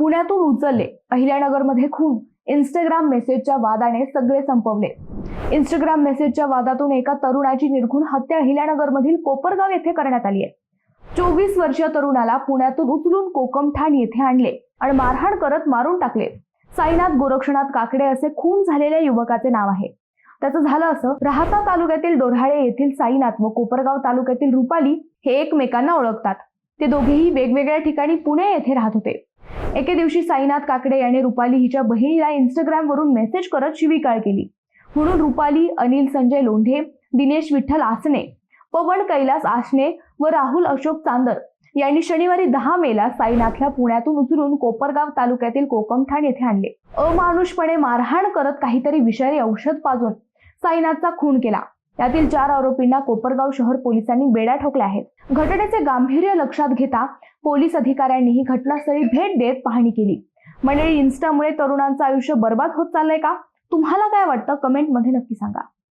पुण्यातून उचलले, अहिल्यानगरमध्ये खून, इंस्टाग्राम मेसेजच्या वादाने सगळे संपवले। इंस्टाग्राम मेसेजच्या वादातून एका तरुणाची निर्घृण हत्या अहिल्यानगरमधील कोपरगाव येथे करण्यात आली आहे। 24 वर्षीय तरुणाला पुण्यातून उचलून कोकमठाण येथे आणले आणि मारहाण करत मारून टाकले। साईनाथ गोरक्षनाथ काकडे असे खून झालेल्या युवकाचे नाव आहे। त्याचं झालं असं, राहाता तालुक्यातील डोरहाळे येथील साईनाथ व कोपरगाव तालुक्यातील रुपाली हे एकमेकांना ओळखतात। ते दोघेही वेगवेगळ्या ठिकाणी पुणे येथे राहत होते। एके दिवशी साईनाथ काकडे याने रुपाली हिच्या बहिणीला इंस्टाग्राम वरून मेसेज करत शिवीगाळ केली, म्हणून रुपाली, अनिल संजय लोंढे, दिनेश विठ्ठल आसने, पवन कैलास आसने व राहुल अशोक चांदर यांनी शनिवारी 10 मेला साईनाथला पुण्यातून उचलून कोपरगाव तालुक्यातील कोकमठाण येथे आणले। अमानुषपणे मारहाण करत काहीतरी विषारी औषध पाजून साईनाथचा खून केला। यातील 4 आरोपींना कोपरगाव शहर पोलिसांनी बेड्या ठोकल्या आहेत। घटनेचे गांभीर्य लक्षात घेता पोलीस अधिकाऱ्यांनीही घटनास्थळी भेट देत पाहणी केली। मंडळी, इन्स्टामुळे तरुणांचं आयुष्य बर्बाद होत चाललंय का? तुम्हाला काय वाटतं? कमेंटमध्ये नक्की सांगा।